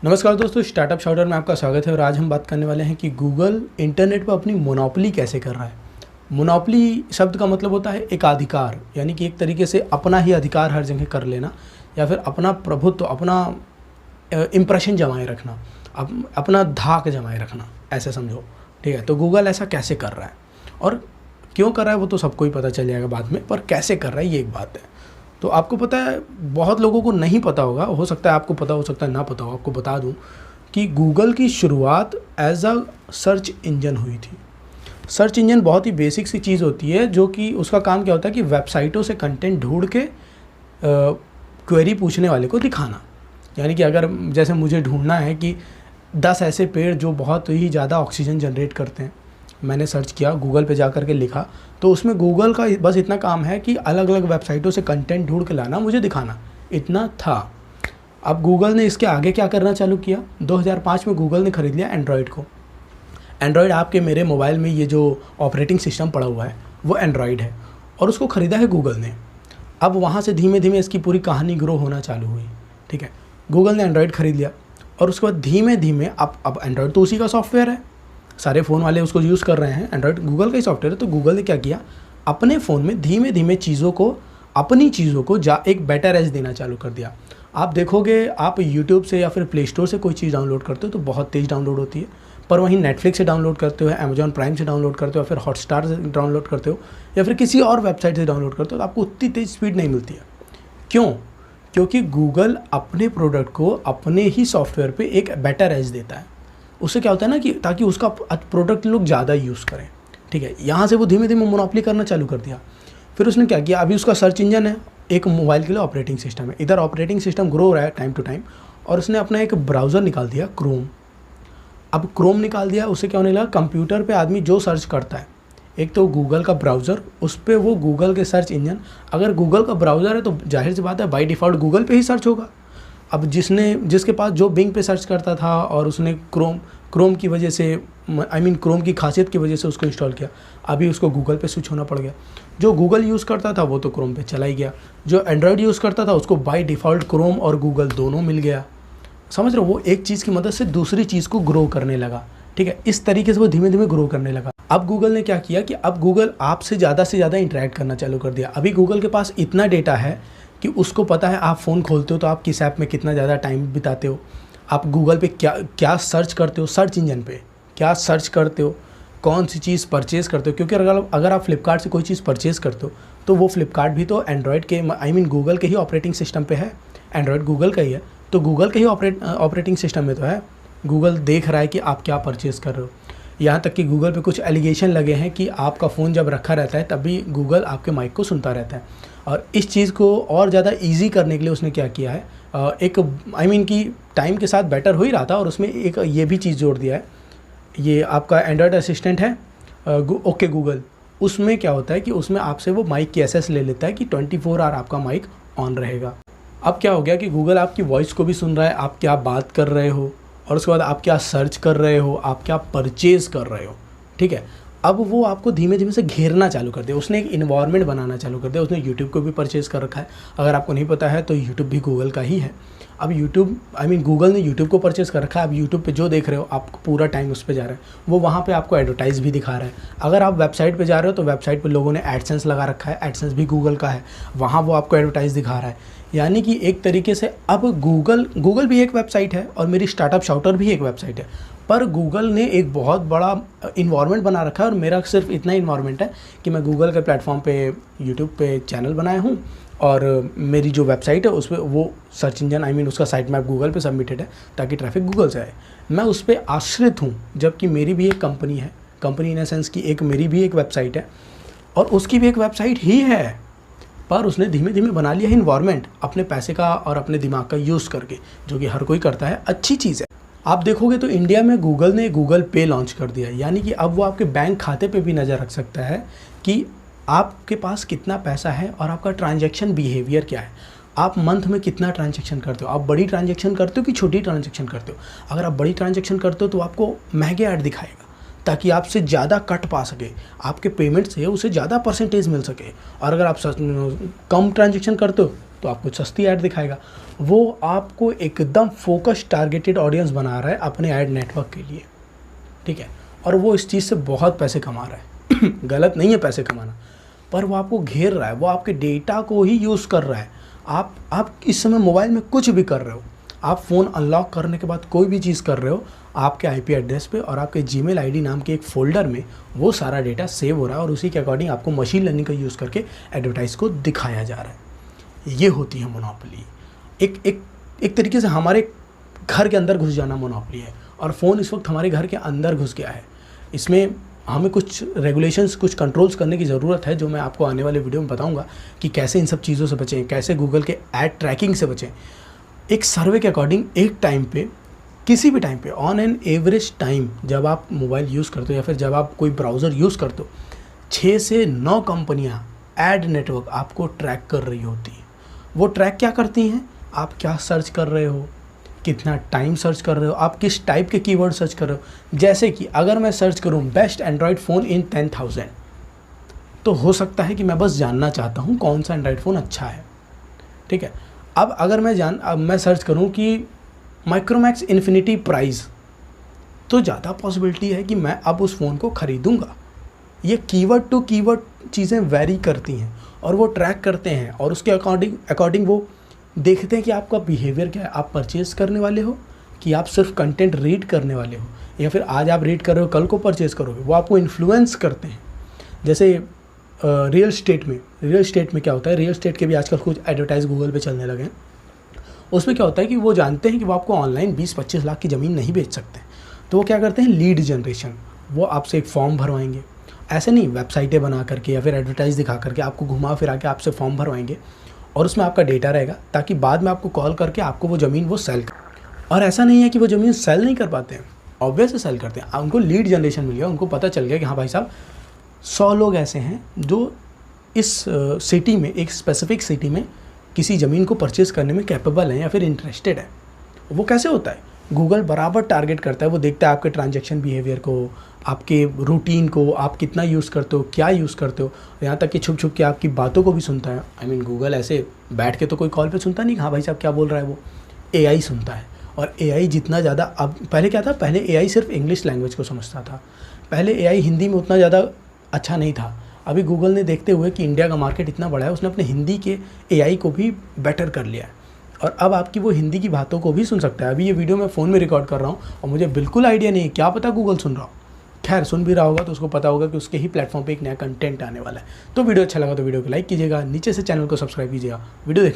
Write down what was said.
नमस्कार दोस्तों, स्टार्टअप शाउटर में आपका स्वागत है। और आज हम बात करने वाले हैं कि गूगल इंटरनेट पर अपनी मोनोपोली कैसे कर रहा है। मोनोपोली शब्द का मतलब होता है एकाधिकार, यानी कि एक तरीके से अपना ही अधिकार हर जगह कर लेना, या फिर अपना प्रभुत्व, अपना इम्प्रेशन जमाए रखना, अपना धाक जमाए रखना, ऐसे समझो। ठीक है, तो गूगल ऐसा कैसे कर रहा है और क्यों कर रहा है वो तो सबको ही पता चल जाएगा बाद में, पर कैसे कर रहा है ये एक बात है। तो आपको पता है, बहुत लोगों को नहीं पता होगा, हो सकता है आपको पता हो सकता है ना पता हो। आपको बता दूं कि गूगल की शुरुआत एज अ सर्च इंजन हुई थी। सर्च इंजन बहुत ही बेसिक सी चीज़ होती है, जो कि उसका काम क्या होता है कि वेबसाइटों से कंटेंट ढूंढ के क्वेरी पूछने वाले को दिखाना। यानी कि अगर जैसे मुझे ढूंढना है कि 10 ऐसे पेड़ जो बहुत ही ज़्यादा ऑक्सीजन जनरेट करते हैं, मैंने सर्च किया, गूगल पे जा कर के लिखा, तो उसमें गूगल का बस इतना काम है कि अलग अलग वेबसाइटों से कंटेंट ढूंढ के लाना, मुझे दिखाना, इतना था। अब गूगल ने इसके आगे क्या करना चालू किया। 2005 में गूगल ने खरीद लिया एंड्रॉयड को। एंड्रॉयड आपके मेरे मोबाइल में ये जो ऑपरेटिंग सिस्टम पड़ा हुआ है वो एंड्रॉयड है, और उसको ख़रीदा है गूगल ने। अब वहाँ से धीमे धीमे इसकी पूरी कहानी ग्रो होना चालू हुई। ठीक है, गूगल ने एंड्रॉयड ख़रीद लिया और उसके बाद धीमे धीमे अब एंड्रॉयड तो उसी का सॉफ्टवेयर है, सारे फ़ोन वाले उसको यूज़ कर रहे हैं। एंड्रॉयड गूगल का ही सॉफ्टवेयर है। तो गूगल ने क्या किया, अपने फ़ोन में धीमे धीमे अपनी चीज़ों को एक बेटर एज देना चालू कर दिया। आप देखोगे, आप यूट्यूब से या फिर प्ले स्टोर से कोई चीज़ डाउनलोड करते हो तो बहुत तेज़ डाउनलोड होती है, पर वहीं नेटफ्लिक्स से डाउनलोड करते हो, अमेजॉन प्राइम से डाउनलोड करते हो, फिर हॉटस्टार से डाउनलोड करते हो, या फिर किसी और वेबसाइट से डाउनलोड करते हो, तो आपको उतनी तेज़ स्पीड नहीं मिलती है। क्यों? क्योंकि गूगल अपने प्रोडक्ट को अपने ही सॉफ्टवेयर पर एक बेटर एज देता है। उससे क्या होता है ना कि ताकि उसका प्रोडक्ट लोग ज़्यादा यूज़ करें। ठीक है, यहाँ से वो धीमे धीमे मोनोपोली करना चालू कर दिया। फिर उसने क्या किया, अभी उसका सर्च इंजन है, एक मोबाइल के लिए ऑपरेटिंग सिस्टम है। इधर ऑपरेटिंग सिस्टम ग्रो हो रहा है टाइम टू टाइम, और उसने अपना एक ब्राउज़र निकाल दिया, क्रोम। अब क्रोम निकाल दिया, उससे क्या होने लगा, कंप्यूटर पे आदमी जो सर्च करता है, एक तो गूगल का ब्राउज़र, उस पर वो गूगल के सर्च इंजन। अगर गूगल का ब्राउज़र है तो जाहिर सी बात है बाई डिफ़ॉल्ट गूगल पे ही सर्च होगा। अब जिसके पास जो बिंग पे सर्च करता था और उसने क्रोम की वजह से, क्रोम की खासियत की वजह से उसको इंस्टॉल किया, अभी उसको गूगल पे स्विच होना पड़ गया। जो गूगल यूज़ करता था वो तो क्रोम पे चला ही गया, जो एंड्रॉयड यूज़ करता था उसको बाय डिफ़ॉल्ट क्रोम और गूगल दोनों मिल गया। समझ रहे हो, वो एक चीज़ की मदद से दूसरी चीज़ को ग्रो करने लगा। ठीक है, इस तरीके से वो धीमे धीमे ग्रो करने लगा। अब गूगल ने क्या किया कि अब गूगल आपसे ज़्यादा इंटरेक्ट करना चालू कर दिया। अभी गूगल के पास इतना डेटा है कि उसको पता है आप फ़ोन खोलते हो तो आप किस ऐप में कितना ज़्यादा टाइम बिताते हो, आप गूगल पे क्या सर्च करते हो, सर्च इंजन पे क्या सर्च करते हो, कौन सी चीज़ परचेज़ करते हो। क्योंकि अगर आप फ्लिपकार्ट से कोई चीज़ परचेज़ करते हो तो वो फ्लिपकार्ट भी तो एंड्रॉयड के गूगल के ही ऑपरेटिंग सिस्टम पे है। एंड्रॉयड गूगल का ही है, तो गूगल के ही ऑपरेटिंग सिस्टम में तो है। गूगल देख रहा है कि आप क्या परचेज़ कर रहे हो। यहाँ तक कि गूगल पे कुछ एलिगेशन लगे हैं कि आपका फ़ोन जब रखा रहता है तभी गूगल आपके माइक को सुनता रहता है। और इस चीज़ को और ज़्यादा इजी करने के लिए उसने क्या किया है, कि टाइम के साथ बेटर हो ही रहा था, और उसमें एक ये भी चीज़ जोड़ दिया है। ये आपका एंड्रॉयड असिस्टेंट है ओके गूगल, उसमें क्या होता है कि उसमें आपसे वो माइक की एसेस ले लेता है कि 24 आवर आपका माइक ऑन रहेगा। अब क्या हो गया कि गूगल आपकी वॉइस को भी सुन रहा है, आप क्या बात कर रहे हो, और उसके बाद आप क्या सर्च कर रहे हो, आप क्या परचेज़ कर रहे हो। ठीक है, अब वो आपको धीमे धीमे से घेरना चालू कर दिया। उसने एक इन्वायरमेंट बनाना चालू कर दिया। उसने यूट्यूब को भी परचेज़ कर रखा है। अगर आपको नहीं पता है तो यूट्यूब भी गूगल का ही है। अब गूगल ने यूट्यूब को परचेज़ कर रखा है। अब यूट्यूब पे जो देख रहे हो आपको पूरा टाइम उस पर जा रहा है, वो वहाँ पे आपको एडवर्टाइज़ भी दिखा रहा है। अगर आप वेबसाइट पे जा रहे हो तो वेबसाइट पे लोगों ने एडसेंस लगा रखा है, एडसेंस भी गूगल का है, वहाँ वो आपको एडवर्टाइज़ दिखा रहा है। यानी कि एक तरीके से अब गूगल भी एक वेबसाइट है और मेरी स्टार्टअप शाउटर भी एक वेबसाइट है, पर गूगल ने एक बहुत बड़ा इन्वायरमेंट बना रखा है। और मेरा सिर्फ इतना इन्वायरमेंट है कि मैं गूगल के प्लेटफॉर्म पे यूट्यूब पे चैनल बनाया हूँ, और मेरी जो वेबसाइट है उस पर वो सर्च इंजन उसका साइट मैप गूगल पे सबमिटेड है ताकि ट्रैफिक गूगल से आए। मैं उस पर आश्रित हूँ, जबकि मेरी भी एक कंपनी है, कंपनी इन सेंस की मेरी भी एक वेबसाइट है और उसकी भी एक वेबसाइट ही है, पर उसने धीमे धीमे बना लिया है इन्वायरमेंट अपने पैसे का और अपने दिमाग का यूज़ करके, जो कि हर कोई करता है, अच्छी चीज़ है। आप देखोगे तो इंडिया में गूगल ने गूगल पे लॉन्च कर दिया है, यानी कि अब वो आपके बैंक खाते पे भी नज़र रख सकता है कि आपके पास कितना पैसा है और आपका ट्रांजैक्शन बिहेवियर क्या है। आप मंथ में कितना ट्रांजैक्शन करते हो, आप बड़ी ट्रांजैक्शन करते हो कि छोटी ट्रांजैक्शन करते हो। अगर आप बड़ी ट्रांजैक्शन करते हो तो आपको महंगे ऐड दिखाएगा ताकि आपसे ज़्यादा कट पा सके, आपके पेमेंट से उसे ज़्यादा परसेंटेज मिल सके। और अगर आप कम ट्रांजैक्शन करते हो तो आपको सस्ती ऐड दिखाएगा। वो आपको एकदम फोकस टारगेटेड ऑडियंस बना रहा है अपने ऐड नेटवर्क के लिए, ठीक है, और वो इस चीज़ से बहुत पैसे कमा रहा है गलत नहीं है पैसे कमाना, पर वो आपको घेर रहा है, वो आपके डेटा को ही यूज़ कर रहा है। आप इस समय मोबाइल में कुछ भी कर रहे हो, आप फ़ोन अनलॉक करने के बाद कोई भी चीज़ कर रहे हो, आपके आईपी एड्रेस पे और आपके जीमेल आईडी नाम के एक फ़ोल्डर में वो सारा डेटा सेव हो रहा है और उसी के अकॉर्डिंग आपको मशीन लर्निंग का यूज़ करके एडवर्टाइज़ को दिखाया जा रहा है। ये होती है मोनोपोली। एक तरीके से हमारे घर के अंदर घुस जाना मोनोपोली है, और फ़ोन इस वक्त हमारे घर के अंदर घुस गया है। इसमें हमें कुछ रेगुलेशंस, कुछ कंट्रोल्स करने की ज़रूरत है, जो मैं आपको आने वाले वीडियो में बताऊंगा कि कैसे इन सब चीज़ों से बचें, कैसे गूगल के ऐड ट्रैकिंग से बचें। एक सर्वे के अकॉर्डिंग एक टाइम पे, किसी भी टाइम पे, ऑन एन एवरेज टाइम जब आप मोबाइल यूज़ करते हो या फिर जब आप कोई ब्राउज़र यूज़ करते हो, 6 से 9 कंपनियां ऐड नेटवर्क आपको ट्रैक कर रही होती हैं। वो ट्रैक क्या करती हैं? आप क्या सर्च कर रहे हो, कितना टाइम सर्च कर रहे हो, आप किस टाइप के कीवर्ड सर्च कर रहे हो। जैसे कि अगर मैं सर्च करूं बेस्ट एंड्रॉयड फ़ोन इन 10,000, तो हो सकता है कि मैं बस जानना चाहता हूं कौन सा एंड्रॉयड फ़ोन अच्छा है, ठीक है। अब अगर मैं सर्च करूं कि माइक्रोमैक्स इन्फिनिटी प्राइस, तो ज़्यादा पॉसिबिलिटी है कि मैं अब उस फ़ोन को ख़रीदूँगा। ये कीवर्ड टू कीवर्ड चीज़ें वैरी करती हैं और वो ट्रैक करते हैं, और उसके अकॉर्डिंग वो देखते हैं कि आपका बिहेवियर क्या है। आप परचेज़ करने वाले हो कि आप सिर्फ कंटेंट रीड करने वाले हो, या फिर आज आप रीड कर रहे हो कल को परचेज़ करोगे। वो आपको इन्फ्लुएंस करते हैं। जैसे रियल स्टेट में क्या होता है, रियल स्टेट के भी आजकल कुछ एडवर्टाइज गूगल पे चलने लगे हैं। उसमें क्या होता है कि वो जानते हैं कि वो आपको ऑनलाइन 20-25 लाख की ज़मीन नहीं बेच सकते, तो वो क्या करते हैं, लीड जनरेशन, वो आपसे एक फॉर्म भरवाएंगे। ऐसे नहीं, वेबसाइटें बना करके या फिर एडवर्टाइज दिखा करके आपको घुमा फिरा के आपसे फॉर्म भरवाएंगे, और उसमें आपका डेटा रहेगा, ताकि बाद में आपको कॉल करके आपको वो ज़मीन वो सेल कर। और ऐसा नहीं है कि वो ज़मीन सेल नहीं कर पाते हैं, ऑब्वियसली सेल करते हैं। उनको लीड जनरेशन मिल गया, उनको पता चल गया कि हाँ भाई साहब 100 लोग ऐसे हैं जो इस सिटी में, एक स्पेसिफिक सिटी में किसी ज़मीन को परचेज़ करने में कैपेबल हैं या फिर इंटरेस्टेड है। वो कैसे होता है, गूगल बराबर टारगेट करता है। वो देखता है आपके ट्रांजैक्शन बिहेवियर को, आपके रूटीन को, आप कितना यूज़ करते हो, क्या यूज़ करते हो, यहाँ तक कि छुप छुप के आपकी बातों को भी सुनता है। गूगल ऐसे बैठ के तो कोई कॉल पे सुनता नहीं, हाँ भाई साहब क्या बोल रहा है, वो AI सुनता है। और AI जितना ज़्यादा, अब पहले क्या था, पहले AI सिर्फ इंग्लिश लैंग्वेज को समझता था। पहले AI हिंदी में उतना ज़्यादा अच्छा नहीं था। अभी गूगल ने देखते हुए कि इंडिया का मार्केट इतना बड़ा है, उसने अपने हिंदी के AI को भी बेटर कर लिया है, और अब आपकी वो हिंदी की बातों को भी सुन सकता है। अभी ये वीडियो मैं फ़ोन में रिकॉर्ड कर रहा हूँ और मुझे बिल्कुल आइडिया नहीं है, क्या पता गूगल सुन रहा हो। खैर, सुन भी रहा होगा तो उसको पता होगा कि उसके ही प्लेटफॉर्म पे एक नया कंटेंट आने वाला है। तो वीडियो अच्छा लगा तो वीडियो को लाइक कीजिएगा, नीचे से चैनल को सब्सक्राइब कीजिएगा। वीडियो देखने